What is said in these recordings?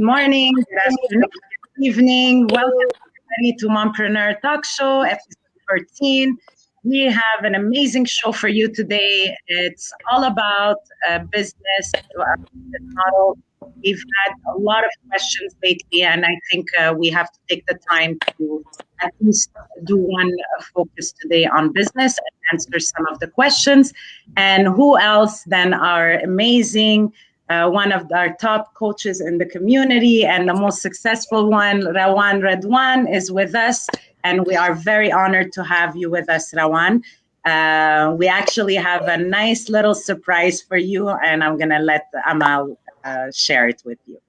morning, good afternoon, good evening. Welcome everybody to Mompreneur Talk Show, episode 14. We have an amazing show for you today. It's all about business model. We've had a lot of questions lately, and I think we have to take the time to at least do one focus today on business and answer some of the questions. And who else than our amazing one of our top coaches in the community and the most successful one, Rawan Redwan, is with us. And we are very honored to have you with us, Rawan. We actually have a nice little surprise for you, and I'm going to let Amal share it with you.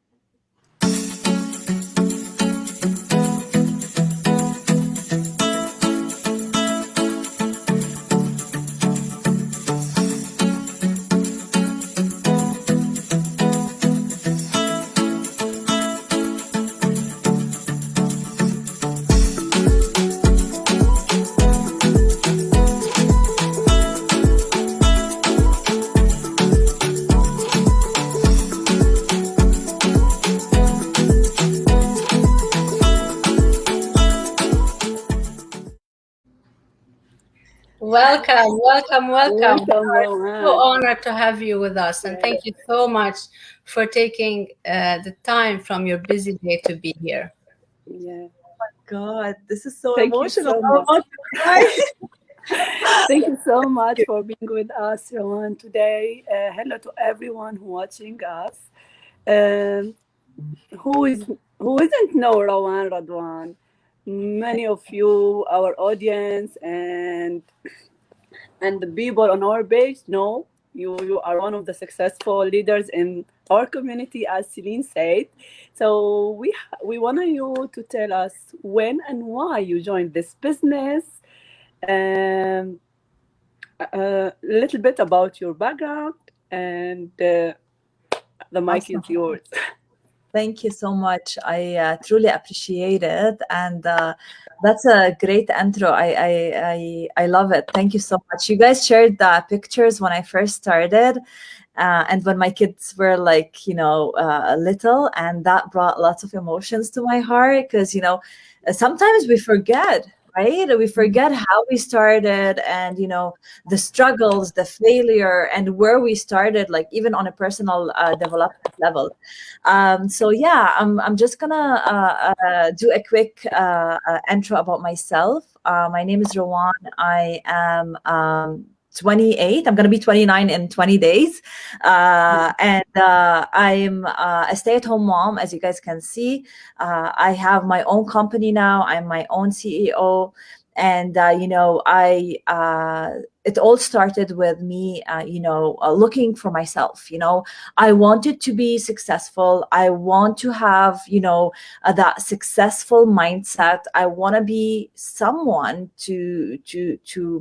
Welcome. I'm so honored to have you with us, and thank you so much for taking the time from your busy day to be here. Yeah. Oh my God, this is so emotional. Thank you so much for being with us, Rowan, today. Hello to everyone who watching us. Who isn't know Rowan Radwan? Many of you, our audience, and the people on our page know you are one of the successful leaders in our community, as Celine said. So we want you to tell us when and why you joined this business, a little bit about your background, and the mic is yours. Thank you so much. I truly appreciate it, and that's a great intro. I love it. Thank you so much. You guys shared the pictures when I first started, and when my kids were like, little, and that brought lots of emotions to my heart because sometimes we forget. Right? We forget how we started and, the struggles, the failure, and where we started, like even on a personal development level. So yeah, I'm just gonna do a quick intro about myself. My name is Rowan. I am 28. I'm going to be 29 in 20 days. And I'm a stay-at-home mom, as you guys can see. I have my own company now. I'm my own CEO. And, it all started with me, looking for myself. I wanted to be successful. I want to have, that successful mindset. I want to be someone to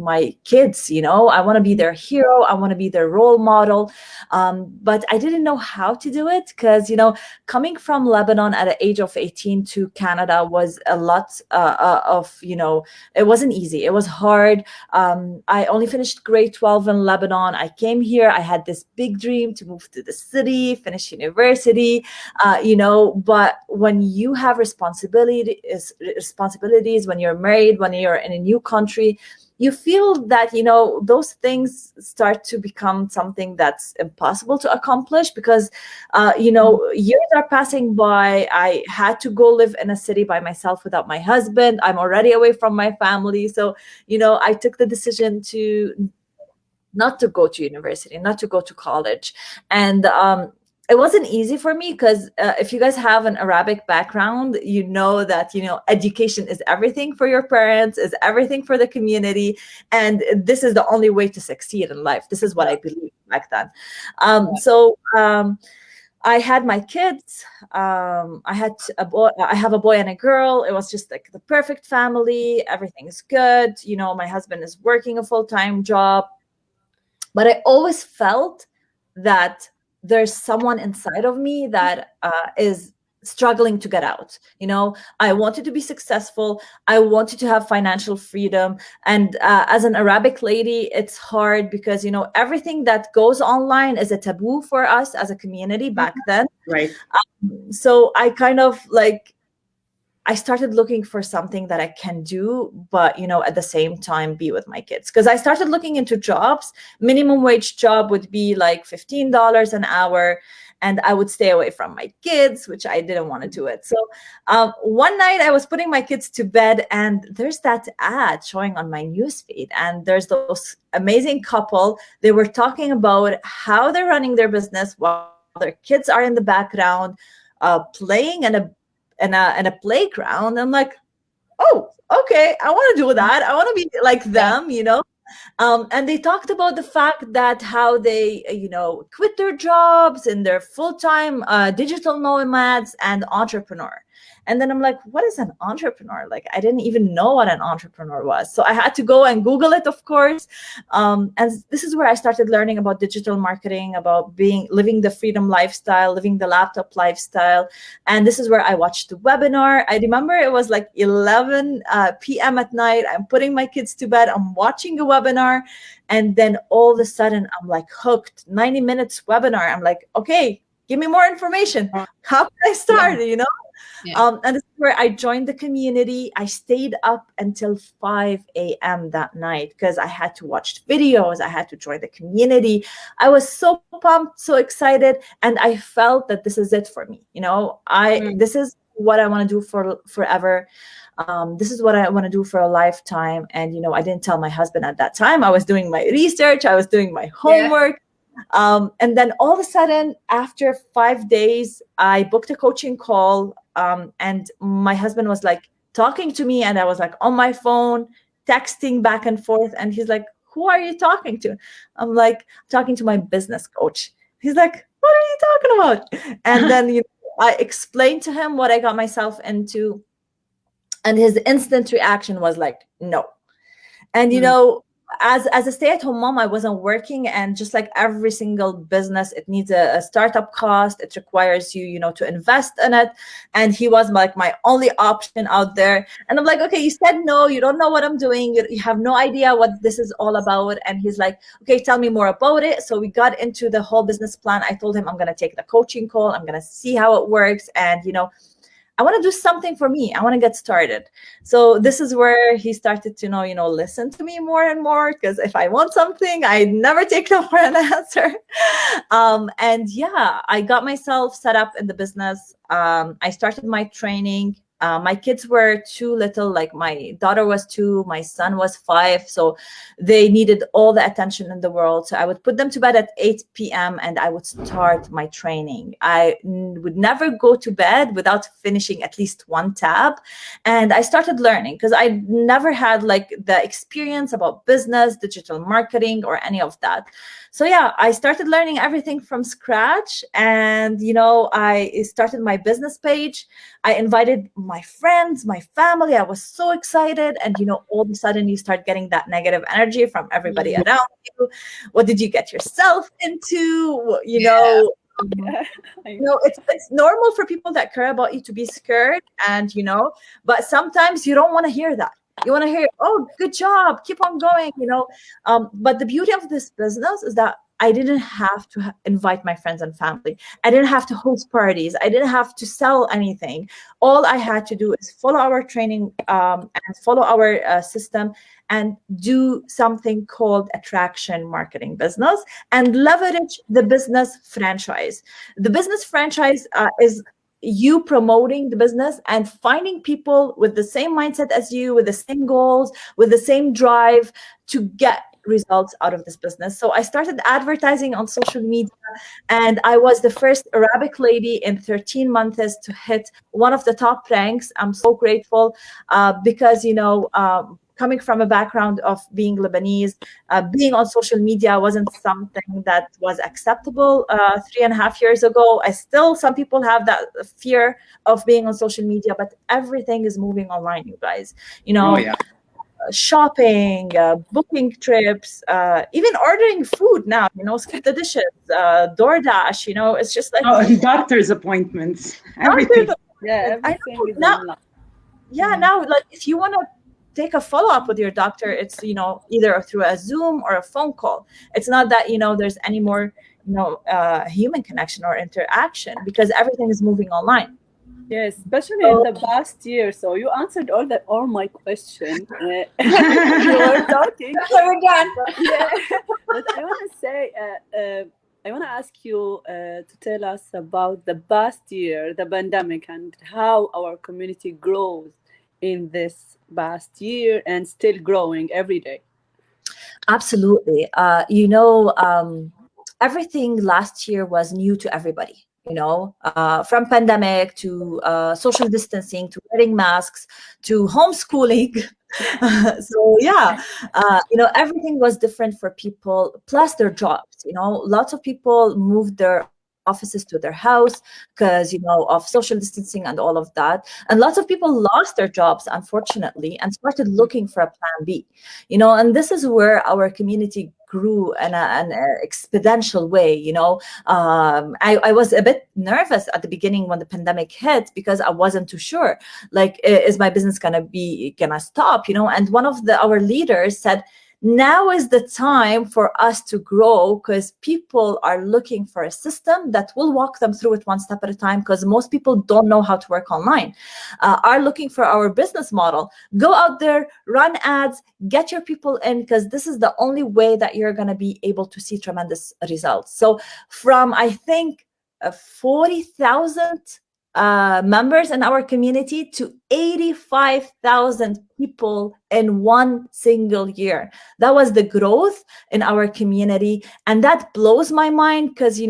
my kids. I want to be their hero. I want to be their role model. But I didn't know how to do it because, coming from Lebanon at the age of 18 to Canada was a lot of, it wasn't easy. It was hard. I only finished grade 12 in Lebanon. I came here. I had this big dream to move to the city, finish university, but when you have responsibilities, when you're married, when you're in a new country, you feel that, those things start to become something that's impossible to accomplish because, years are passing by. I had to go live in a city by myself without my husband. I'm already away from my family. So, I took the decision to not to go to university, not to go to college. And, it wasn't easy for me because if you guys have an Arabic background, that, education is everything for your parents, is everything for the community. And this is the only way to succeed in life. This is what I believed back then. So I had my kids. I have a boy and a girl. It was just like the perfect family. Everything is good. My husband is working a full-time job. But I always felt that there's someone inside of me that is struggling to get out. I wanted to be successful. I wanted to have financial freedom. And as an Arabic lady, it's hard because everything that goes online is a taboo for us as a community back then. Right. So I kind of I started looking for something that I can do, but at the same time be with my kids. Because I started looking into jobs. Minimum wage job would be like $15 an hour, and I would stay away from my kids, which I didn't want to do it. So one night I was putting my kids to bed, and there's that ad showing on my newsfeed, and there's those amazing couple. They were talking about how they're running their business while their kids are in the background, playing in a playground. I'm like, oh, okay, I want to do that. I want to be like them, and they talked about the fact that how they, quit their jobs and they're full-time digital nomads and entrepreneur. And then I'm like, what is an entrepreneur? Like, I didn't even know what an entrepreneur was. So I had to go and Google it, of course. And this is where I started learning about digital marketing, about living the freedom lifestyle, living the laptop lifestyle. And this is where I watched the webinar. I remember it was like 11 p.m. at night. I'm putting my kids to bed. I'm watching a webinar. And then all of a sudden, I'm like hooked. 90 minutes webinar. I'm like, okay, give me more information. How can I start, Yeah. And this is where I joined the community. I stayed up until 5 a.m. that night because I had to watch videos. I had to join the community. I was so pumped, so excited. And I felt that this is it for me. This is what I want to do for forever. This is what I want to do for a lifetime. And, I didn't tell my husband at that time. I was doing my research. I was doing my homework. And then all of a sudden, after 5 days, I booked a coaching call. And my husband was like talking to me, and I was like on my phone, texting back and forth. And he's like, who are you talking to? I'm like, talking to my business coach. He's like, what are you talking about? And then I explained to him what I got myself into. And his instant reaction was like, no. And, as a stay-at-home mom, I wasn't working, and just like every single business, it needs a startup cost. It requires you, to invest in it. And he was like my only option out there. And I'm like, okay, you said no, you don't know what I'm doing. You have no idea what this is all about. And he's like, okay, tell me more about it. So we got into the whole business plan. I told him I'm going to take the coaching call. I'm going to see how it works. And, I want to do something for me. I want to get started. So this is where he started to listen to me more and more, because if I want something, I never take no for an answer. And yeah, I got myself set up in the business. I started my training. My kids were too little, like my daughter was 2, my son was 5. So they needed all the attention in the world. So I would put them to bed at 8 p.m. and I would start my training. I would never go to bed without finishing at least one tab. And I started learning because I never had like the experience about business, digital marketing, or any of that. So yeah, I started learning everything from scratch. And, I started my business page. I invited my friends, my family. I was so excited. And, all of a sudden you start getting that negative energy from everybody around you. What did you get yourself into? It's normal for people that care about you to be scared, and, but sometimes you don't want to hear that. You want to hear, oh, good job, keep on going, but the beauty of this business is that I didn't have to invite my friends and family. I didn't have to host parties. I didn't have to sell anything. All I had to do is follow our training and follow our system and do something called attraction marketing business and leverage the business franchise. The business franchise is you promoting the business and finding people with the same mindset as you, with the same goals, with the same drive to get results out of this business. So I started advertising on social media, and I was the first Arabic lady in 13 months to hit one of the top ranks. I'm so grateful because, coming from a background of being Lebanese, being on social media wasn't something that was acceptable 3.5 years ago. Some people have that fear of being on social media, but everything is moving online, you guys. Oh, yeah. shopping, booking trips, even ordering food now, skip the dishes, DoorDash, it's just like doctor's appointments, doctor's everything. Yeah, I everything know is now. online. Yeah, now like if you want to take a follow-up with your doctor, it's either through a Zoom or a phone call. It's not that there's any more human connection or interaction because everything is moving online. Yes, especially in So the past year. So you answered all my question. You were talking, We're done. but yeah. But I want to say, I want to ask you to tell us about the past year, the pandemic, and how our community grows in this past year and still growing every day. absolutely. Everything last year was new to everybody. From pandemic to social distancing to wearing masks to homeschooling. So yeah, everything was different for people. Plus their jobs. Lots of people moved their offices to their house because of social distancing and all of that. And lots of people lost their jobs, unfortunately, and started looking for a plan B. And this is where our community grew in an exponential way. I was a bit nervous at the beginning when the pandemic hit because I wasn't too sure, like, is my business gonna stop? And one of our leaders said, now is the time for us to grow because people are looking for a system that will walk them through it one step at a time, because most people don't know how to work online, are looking for our business model. Go out there, run ads, get your people in, because this is the only way that you're going to be able to see tremendous results. So from, I think, 40,000 members in our community to 85,000 people in one single year. That was the growth in our community. And that blows my mind because,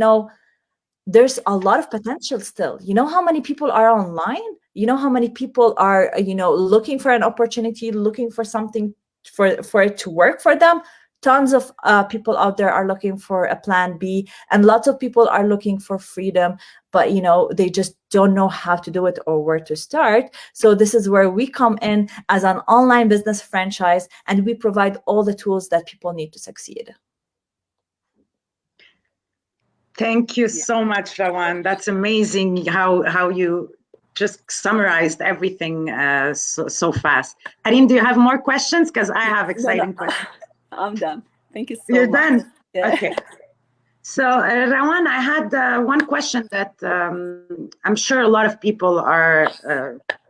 there's a lot of potential still. You know how many people are online? You know how many people are, looking for an opportunity, looking for something for it to work for them? Tons of people out there are looking for a plan B, and lots of people are looking for freedom, but they just don't know how to do it or where to start. So this is where we come in as an online business franchise, and we provide all the tools that people need to succeed. Thank you so much, Rawan. That's amazing how you just summarized everything so fast. Harim, do you have more questions? Because I have exciting questions. I'm done. Thank you so You're much. done? Yeah. Okay. So, Rawan, I had one question that I'm sure a lot of people are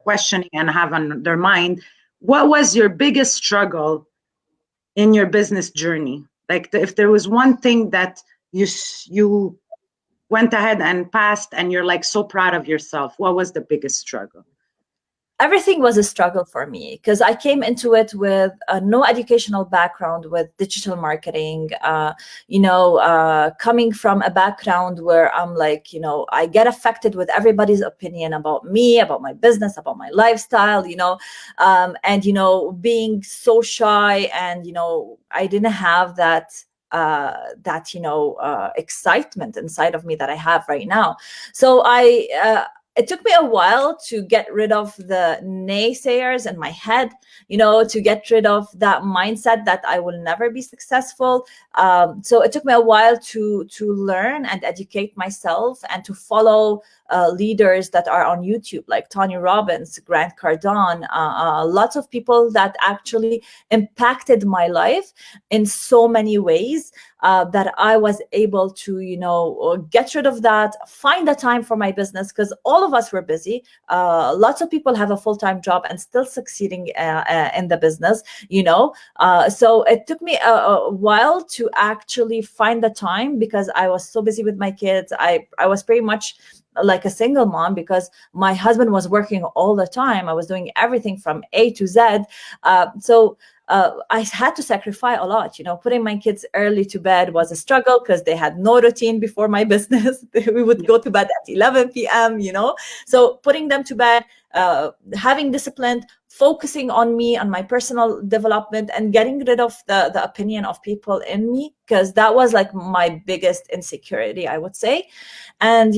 questioning and have on their mind. What was your biggest struggle in your business journey? Like, if there was one thing that you went ahead and passed and you're like so proud of yourself, what was the biggest struggle? Everything was a struggle for me because I came into it with no educational background with digital marketing, coming from a background where I'm like, I get affected with everybody's opinion about me, about my business, about my lifestyle, and, being so shy, and, I didn't have that excitement inside of me that I have right now. So it took me a while to get rid of the naysayers in my head, to get rid of that mindset that I will never be successful. So it took me a while to learn and educate myself and to follow leaders that are on YouTube, like Tony Robbins, Grant Cardone, lots of people that actually impacted my life in so many ways, that I was able to, get rid of that, find the time for my business, because all of us were busy. Lots of people have a full-time job and still succeeding in the business, so it took me a while to actually find the time because I was so busy with my kids. I was pretty much like a single mom because my husband was working all the time. I was doing everything from A to Z. So I had to sacrifice a lot. Putting my kids early to bed was a struggle because they had no routine before my business. We would go to bed at 11 p.m., So putting them to bed, having discipline, focusing on me, on my personal development, and getting rid of the opinion of people in me, because that was like my biggest insecurity, I would say. And,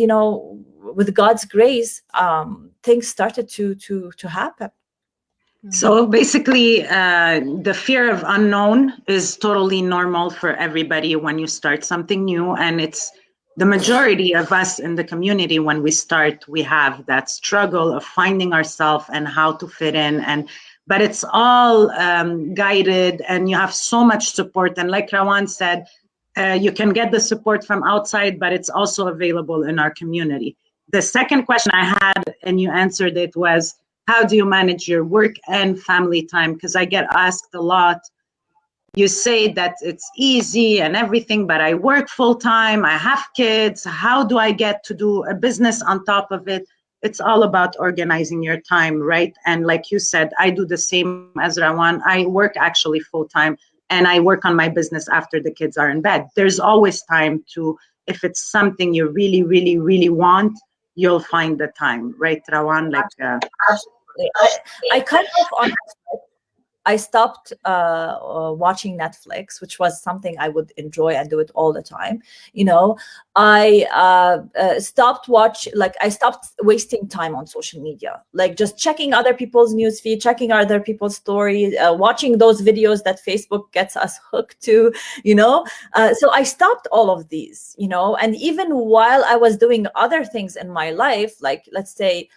with God's grace, things started to happen. So basically, the fear of unknown is totally normal for everybody when you start something new. And it's the majority of us in the community, when we start, we have that struggle of finding ourselves and how to fit in. But it's all guided, and you have so much support. And like Rawan said, you can get the support from outside, but it's also available in our community. The second question I had, and you answered it, was how do you manage your work and family time? Because I get asked a lot. You say that it's easy and everything, but I work full time, I have kids. How do I get to do a business on top of it? It's all about organizing your time, right? And like you said, I do the same as Rawan. I work actually full time, and I work on my business after the kids are in bed. There's always time to, if it's something you really, really, really want, you'll find the time, right, Rawan? Like, Absolutely. I cut off on I stopped watching Netflix, which was something I would enjoy and do it all the time. You know, I I stopped wasting time on social media, like just checking other people's newsfeed, checking other people's stories, watching those videos that Facebook gets us hooked to. So I stopped all of these. And even while I was doing other things in my life, like let's say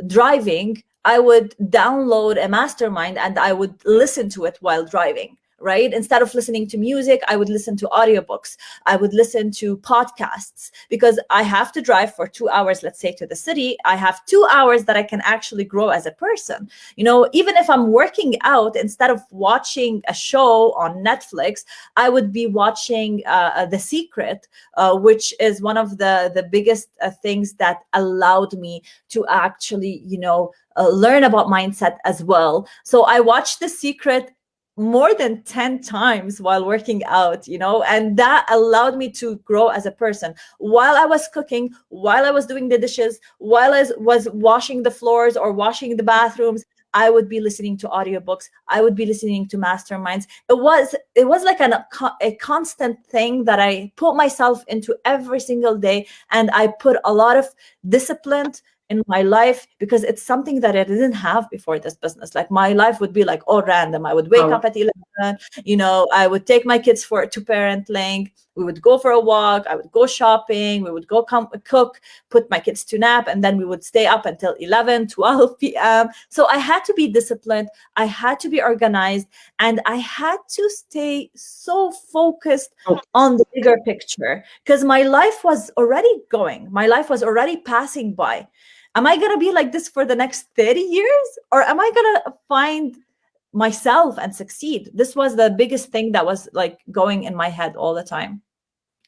driving, I would download a mastermind and I would listen to it while driving, right? Instead of listening to music, I would listen to audiobooks. I would listen to podcasts, because I have to drive for 2 hours, let's say, to the city. I have 2 hours that I can actually grow as a person. Even if I'm working out, instead of watching a show on Netflix, I would be watching The Secret, which is one of the biggest things that allowed me to actually, learn about mindset as well. So I watched The Secret more than 10 times while working out, and that allowed me to grow as a person. While I was cooking, while I was doing the dishes, while I was washing the floors or washing the bathrooms, I would be listening to audiobooks. I would be listening to masterminds. It was like a constant thing that I put myself into every single day, and I put a lot of discipline in my life, because it's something that I didn't have before this business. Like my life would be like all random. I would wake up at 11, I would take my kids to parent link. We would go for a walk. I would go shopping. We would go cook, put my kids to nap, and then we would stay up until 11, 12 p.m. So I had to be disciplined. I had to be organized, and I had to stay so focused on the bigger picture, because my life was already going. My life was already passing by. Am I going to be like this for the next 30 years? Or am I going to find myself and succeed? This was the biggest thing that was like going in my head all the time.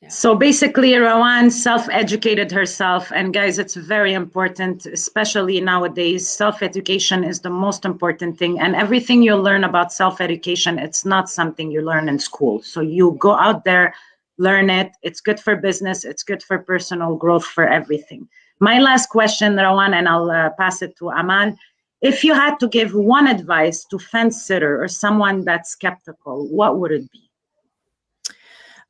Yeah. So basically, Rawan self-educated herself. And guys, it's very important, especially nowadays. Self-education is the most important thing. And everything you learn about self-education, it's not something you learn in school. So you go out there, learn it. It's good for business. It's good for personal growth, for everything. My last question, Rawan, and I'll pass it to Aman. If you had to give one advice to fence sitter or someone that's skeptical, what would it be?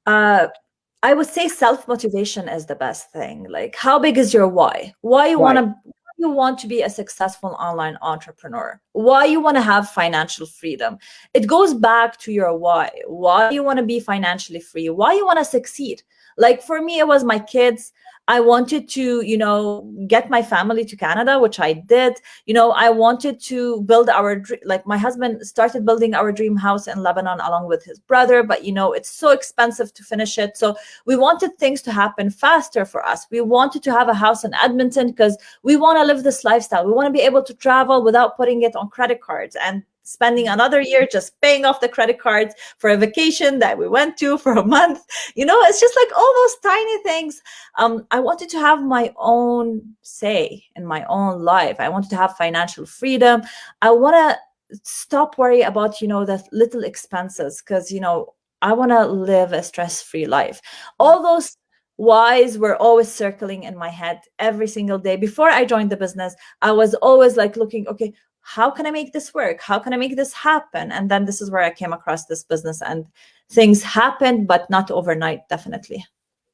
I would say self-motivation is the best thing. Like, how big is your why? Why you want to be a successful online entrepreneur? Why you want to have financial freedom? It goes back to your why you want to be financially free, why you want to succeed. Like for me, it was my kids. I wanted to, get my family to Canada, which I did. I wanted to build like my husband started building our dream house in Lebanon along with his brother, but it's so expensive to finish it. So we wanted things to happen faster for us. We wanted to have a house in Edmonton because we want to live this lifestyle. We want to be able to travel without putting it on credit cards and spending another year just paying off the credit cards for a vacation that we went to for a month. It's just like all those tiny things. I wanted to have my own say in my own life. I wanted to have financial freedom. I want to stop worrying about, the little expenses, because, I want to live a stress-free life. All those whys were always circling in my head every single day. Before I joined the business, I was always like looking, okay, how can I make this work? How can I make this happen? And then this is where I came across this business, and things happened, but not overnight, definitely.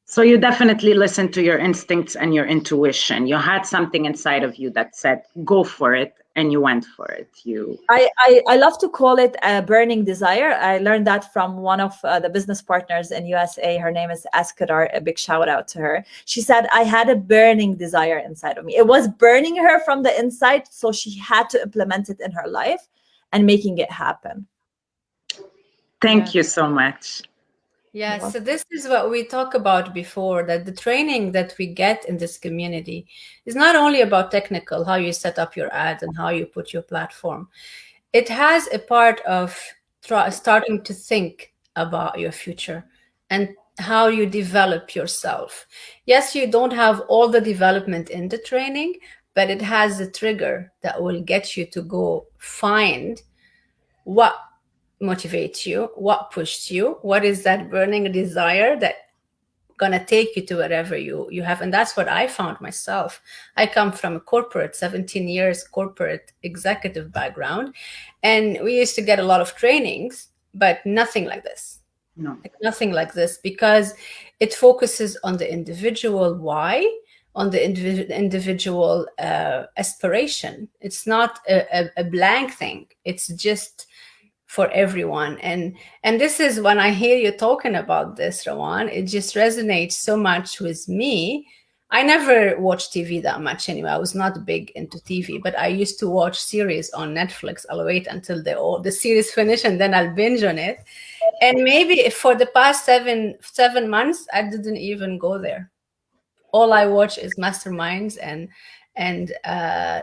So you definitely listened to your instincts and your intuition. You had something inside of you that said, go for it. and you went for it. I love to call it a burning desire. I learned that from one of the business partners in USA. Her name is Askadar. A big shout out to her. She said, I had a burning desire inside of me. It was burning her from the inside. So she had to implement it in her life and making it happen. Thank you so much. Yeah, so this is what we talked about before, that the training that we get in this community is not only about technical, how you set up your ads and how you put your platform. It has a part of starting to think about your future and how you develop yourself. Yes, you don't have all the development in the training, but it has a trigger that will get you to go find what motivates you, what pushed you, what is that burning desire that gonna take you to wherever you have. And that's what I found myself. I come from a corporate 17 years corporate executive background, and we used to get a lot of trainings, but nothing like this. Like nothing like this, because it focuses on the individual why, on the individual aspiration. It's not a blank thing. It's just for everyone. And this is when I hear you talking about this, Rawan, it just resonates so much with me. I never watched TV that much anyway. I was not big into TV, but I used to watch series on Netflix. I'll wait until the series finish and then I'll binge on it. And maybe for the past seven months, I didn't even go there. All I watch is masterminds and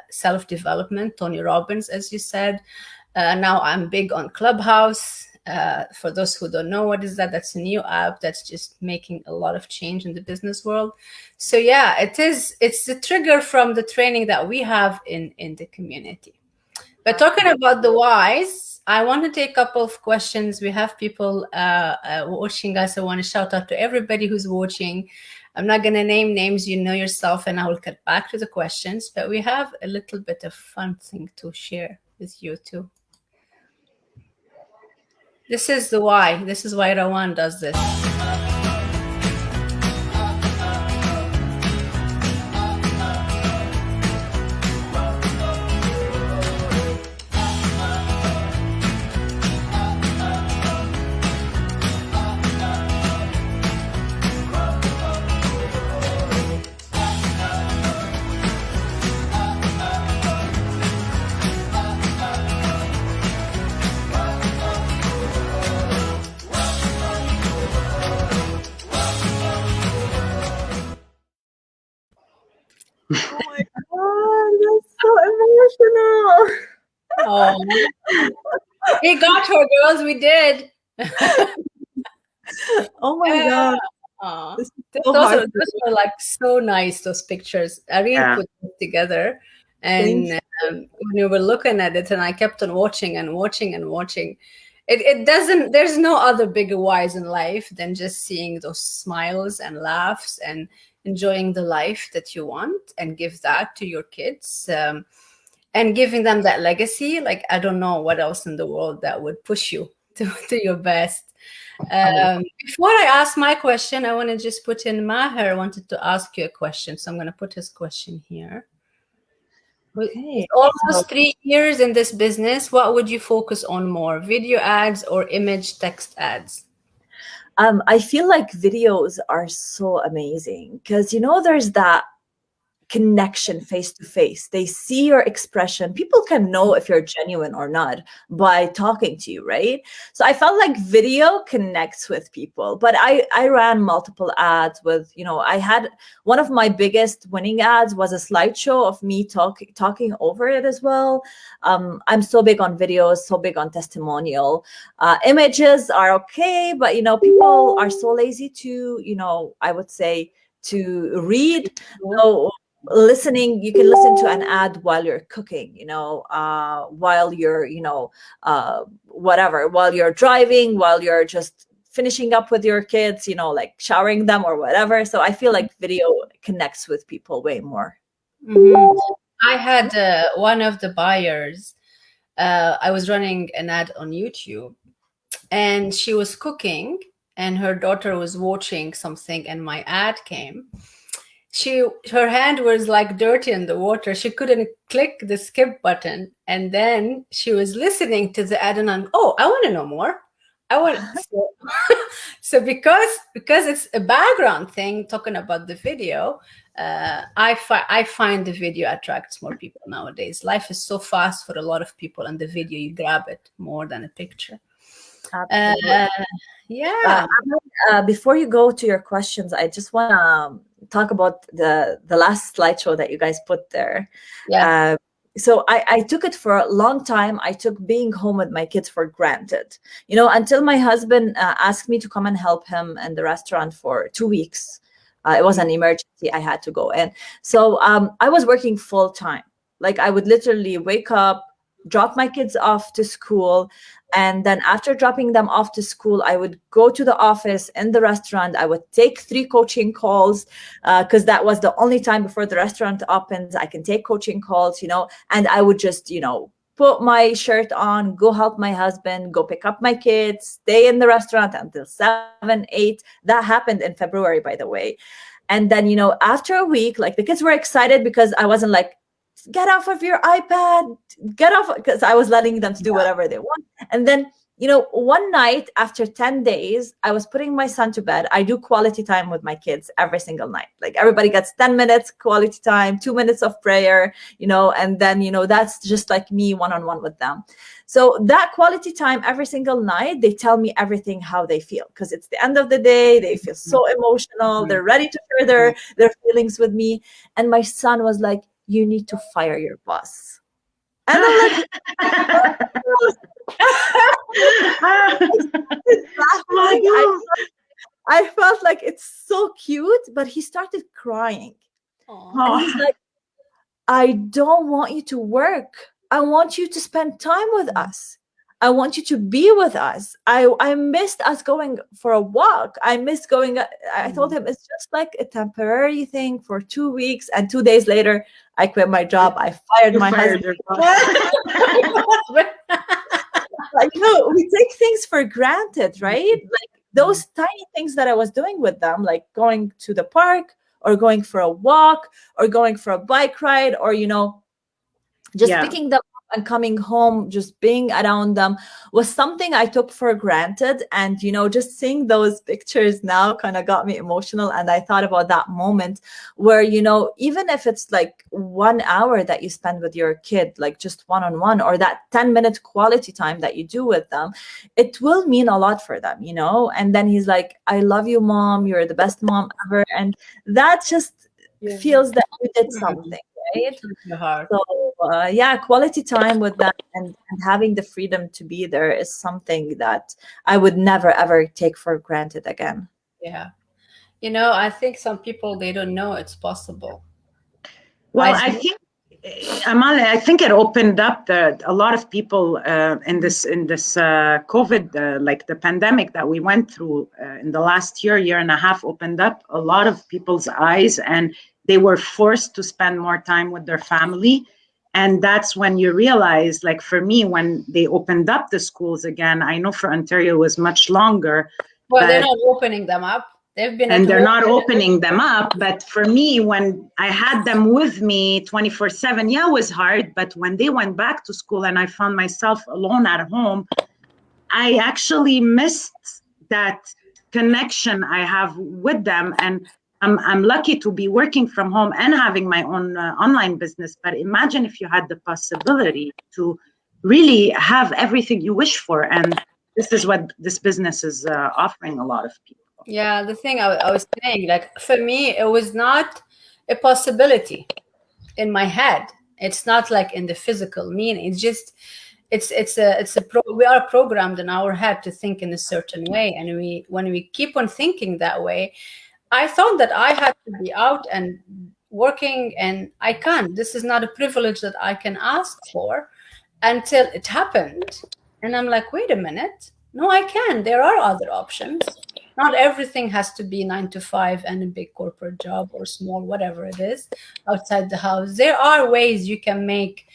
self-development, Tony Robbins, as you said. Now I'm big on Clubhouse. For those who don't know what is that, that's a new app that's just making a lot of change in the business world. So yeah, it's the trigger from the training that we have in the community. But talking about the whys, I want to take a couple of questions. We have people watching us. I want to shout out to everybody who's watching. I'm not going to name names, you know yourself, and I will get back to the questions. But we have a little bit of fun thing to share with you too. This is the why. This is why Rawan does this. Oh my God, that's so emotional. Oh, we got her, girls. We did. Oh my God. Those are like so nice, those pictures. Irene put them together. And when we were looking at it, and I kept on watching and watching and watching, it doesn't, there's no other bigger whys in life than just seeing those smiles and laughs and enjoying the life that you want and give that to your kids, and giving them that legacy. Like, I don't know what else in the world that would push you to your best. Before I ask my question, I want to just put in Maher wanted to ask you a question. So I'm going to put his question here. Okay. Almost 3 years in this business, what would you focus on more, video ads or image text ads? I feel like videos are so amazing because, there's that connection face to face. They see your expression. People can know if you're genuine or not by talking to you, right? So I felt like video connects with people. But I ran multiple ads with, I had one of my biggest winning ads was a slideshow of me talking over it as well. I'm so big on videos, so big on testimonial. Images are okay, but people are so lazy to, I would say, to read. So listening, you can listen to an ad while you're cooking, while you're whatever, while you're driving, while you're just finishing up with your kids, like showering them or whatever. So I feel like video connects with people way more. I had one of the buyers, I was running an ad on YouTube, and she was cooking and her daughter was watching something and my ad came. her hand was like dirty in the water. She couldn't click the skip button, and then she was listening to the ad and oh, I want to know more. I want so because it's a background thing talking about the video. I find the video attracts more people nowadays. Life is so fast for a lot of people, and the video, you grab it more than a picture. Absolutely. Yeah. Before you go to your questions, I just want to talk about the last slideshow that you guys put there. Yeah. So I took it for a long time. I took being home with my kids for granted, until my husband asked me to come and help him in the restaurant for 2 weeks. It was an emergency. I had to go in. So I was working full time. Like I would literally wake up, drop my kids off to school. And then after dropping them off to school, I would go to the office in the restaurant. I would take 3 coaching calls because that was the only time before the restaurant opens. I can take coaching calls, and I would just, put my shirt on, go help my husband, go pick up my kids, stay in the restaurant until 7, 8. That happened in February, by the way. And then, after a week, like the kids were excited because I wasn't like, get off of your iPad, get off, because I was letting them to do whatever they want. And then, one night after 10 days, I was putting my son to bed. I do quality time with my kids every single night. Like everybody gets 10 minutes quality time, 2 minutes of prayer, and then, that's just like me one-on-one with them. So that quality time every single night, they tell me everything, how they feel, because it's the end of the day. They feel so emotional. They're ready to share their feelings with me. And my son was like, you need to fire your boss. And I'm like, I felt like it's so cute, but he started crying. And he's like, I don't want you to work. I want you to spend time with us. I want you to be with us. I missed us going for a walk. I missed going. I told him it's just like a temporary thing for 2 weeks. And 2 days later, I quit my job. I fired my husband. Like, we take things for granted, right? Like those tiny things that I was doing with them, like going to the park or going for a walk or going for a bike ride or, just picking them up and coming home, just being around them was something I took for granted. And, just seeing those pictures now kind of got me emotional. And I thought about that moment where, even if it's like 1 hour that you spend with your kid, like just one-on-one, or that 10-minute quality time that you do with them, it will mean a lot for them, And then he's like, I love you, Mom. You're the best mom ever. And that just feels that we did something. Right? So quality time with them and having the freedom to be there is something that I would never ever take for granted again. Yeah. I think some people, they don't know it's possible. Well, I think, Amal, I think it opened up a lot of people in this COVID, like the pandemic that we went through in the last year and a half, opened up a lot of people's eyes, and they were forced to spend more time with their family. And that's when you realize, like for me, when they opened up the schools again, I know for Ontario it was much longer. Well, they're not opening them up. They're not opening them up. But for me, when I had them with me 24/7, it was hard. But when they went back to school and I found myself alone at home, I actually missed that connection I have with them. And I'm lucky to be working from home and having my own online business. But imagine if you had the possibility to really have everything you wish for. And this is what this business is offering a lot of people. Yeah, the thing I was saying, like for me, it was not a possibility in my head. It's not like in the physical meaning. It's just, we are programmed in our head to think in a certain way, and when we keep on thinking that way, I thought that I had to be out and working, and I can't. This is not a privilege that I can ask for until it happened, and I'm like, wait a minute, no, I can. There are other options. Not everything has to be 9 to 5 and a big corporate job or small, whatever it is, outside the house. There are ways you can make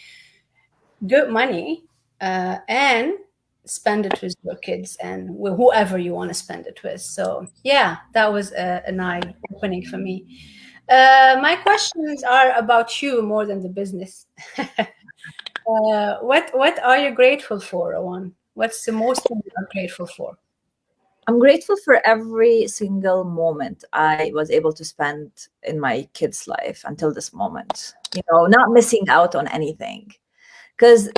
good money and spend it with your kids and whoever you want to spend it with. So yeah, that was an eye opening for me. My questions are about you more than the business. What are you grateful for, Rowan? What's the most thing you are grateful for? I'm grateful for every single moment I was able to spend in my kid's life until this moment. Not missing out on anything. Because,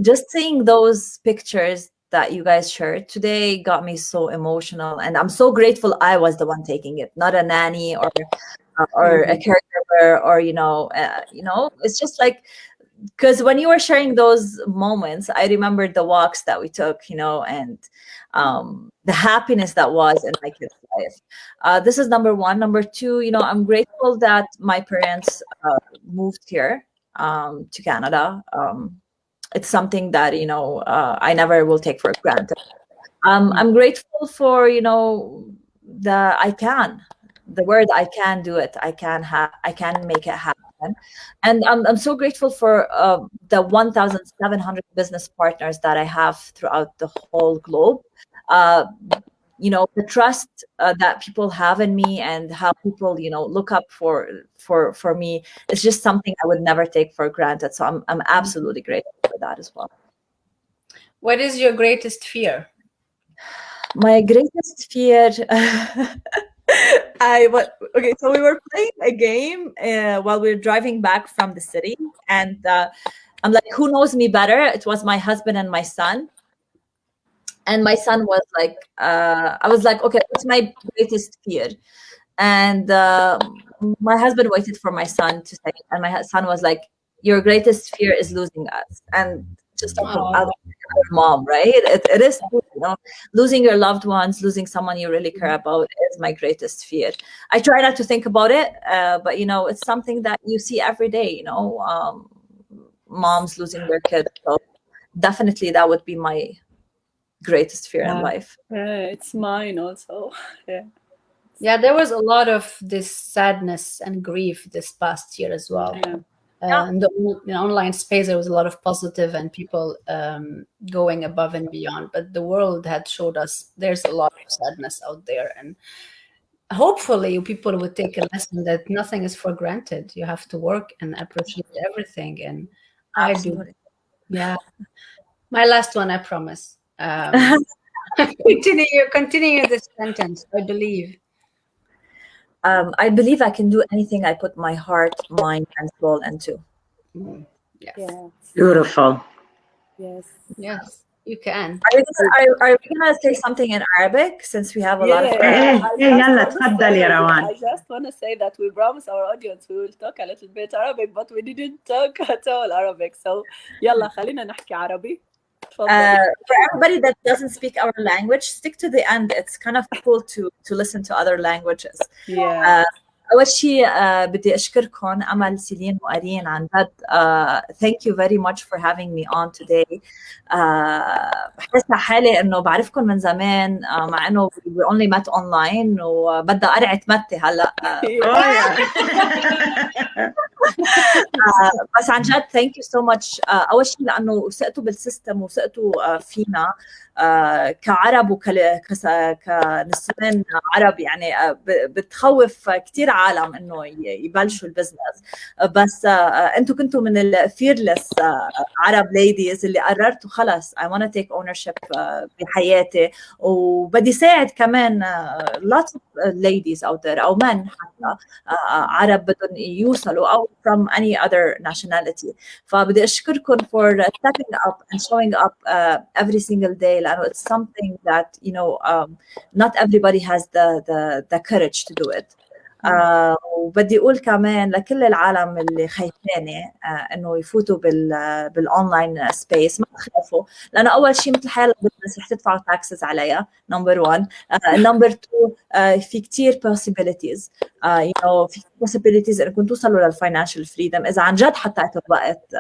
just seeing those pictures that you guys shared today got me so emotional. And I'm so grateful I was the one taking it, not a nanny or a caregiver or, it's just like, because when you were sharing those moments, I remembered the walks that we took, and the happiness that was in my kid's life. This is number one. Number two, I'm grateful that my parents moved here to Canada. It's something that I never will take for granted. I'm grateful for the word I can do it. I can make it happen, and I'm so grateful for the 1,700 business partners that I have throughout the whole globe. Uh, the trust that people have in me and how people look up for me is just something I would never take for granted. So I'm absolutely grateful for that as well. What is your greatest fear? My greatest fear. Okay, so we were playing a game while we were driving back from the city, and I'm like, who knows me better? It was my husband and my son. And my son was like, I was like, okay, what's my greatest fear? And my husband waited for my son to say, and my son was like, your greatest fear is losing us. And just out of mom, right? It is, losing your loved ones, losing someone you really care about is my greatest fear. I try not to think about it, but it's something that you see every day, moms losing their kids. So definitely that would be my greatest fear in life. Yeah, it's mine also. Yeah, there was a lot of this sadness and grief this past year as well. In the online space, there was a lot of positive and people going above and beyond. But the world had showed us there's a lot of sadness out there. And hopefully people would take a lesson that nothing is for granted. You have to work and appreciate everything. And Absolutely. I do. Yeah. My last one, I promise. Continue this sentence. I believe. I believe I can do anything I put my heart, mind, and soul into. Yes. Beautiful. Yes, you can. Are we gonna say something in Arabic since we have a lot of Arabic? I just want to say that we promise our audience we will talk a little bit Arabic, but we didn't talk at all Arabic. So يلا خلينا نحكي عربي. For everybody that doesn't speak our language, stick to the end. It's kind of cool to listen to other languages. أول شيء بدي أشكركم أمل سيلين وأرين عن جد. Thank you very much for having me on today. بحس حالي إنه بعرفكم من زمان مع إنه we only met online وبدأ أرعى متي هلا. بس عن جد thank you so much. أول شيء لأنه وثقتوا بالسيستم وثقتوا فينا كعرب كنسوان عرب. يعني بتخوف كتير عالم إنه يبلشوا البزنس. بس أنتوا كنتوا من الفيرلس عرب ladies اللي قررتوا خلص I want to take ownership بحياتي وبدي ساعد كمان lots of ladies out there أو men حتى عرب بدهم يوصلوا أو from any other nationality. فبدي أشكركم for stepping up and showing up every single day. لأنه it's something that not everybody has the courage to do it. وبدي أقول كمان لكل العالم اللي خايفانة إنه يفوتوا بالأونلاين سبيس ما تخافوا لأنه أول شيء مثل حياة البزنس رح تدفعوا تاكسز عليها number one. number two في كتير possibilities في possibilities إنكم توصلوا للفاينانشال فريدم إذا عن جد حطيتوا وقت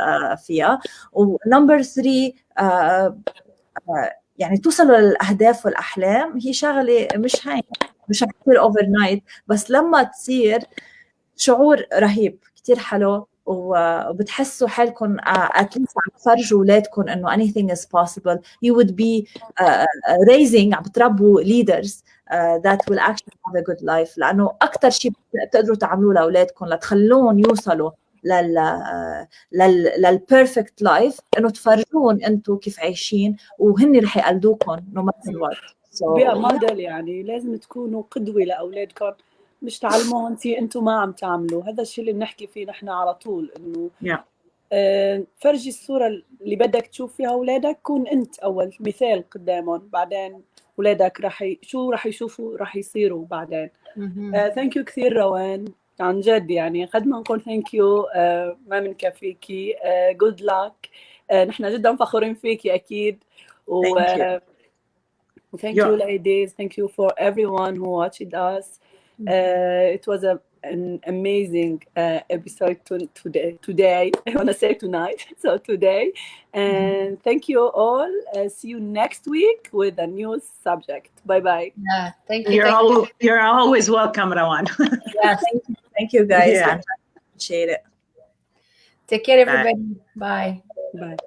فيها. ونمبر 3 يعني توصلوا للأهداف والأحلام هي شغلة مش هين مش هتصير اوفر نايت بس لما تصير شعور رهيب كتير حلو وبتحسوا حالكم اتليست عم تفرجوا اولادكم انه anything is possible, you would be raising عم بتربوا leaders that will actually have a good life. لانه اكثر شيء بتقدروا تعملوه لاولادكم لتخلوهم يوصلوا للبيرفكت لايف انه تفرجوهم انتم كيف عايشين، وهن رح يقلدوكم no matter what. بيئة موديل، يعني لازم تكونوا قدوة لأولادكم، مش تعلموهم شيء انتم ما عم تعملوا. هذا الشيء اللي بنحكي فيه نحن على طول، انه فرجي الصورة اللي بدك تشوف فيها أولادك، كون أنت أول مثال قدامهم، بعدين أولادك شو رح يشوفوا رح يصيروا بعدين. ثانك يو كثير روان، عن جد يعني قد ما نقول ثانك يو ما بنكفيكي. جود لاك، نحن جدا فخورين فيكي أكيد. Thank you ladies, thank you for everyone who watched us. It was an amazing episode today. I want to say tonight, so today. And thank you all. See you next week with a new subject. Bye bye. Yeah, thank you. You're always welcome, Rawan. Yeah, thank you guys. I appreciate it. Take care, everybody. Bye. Bye.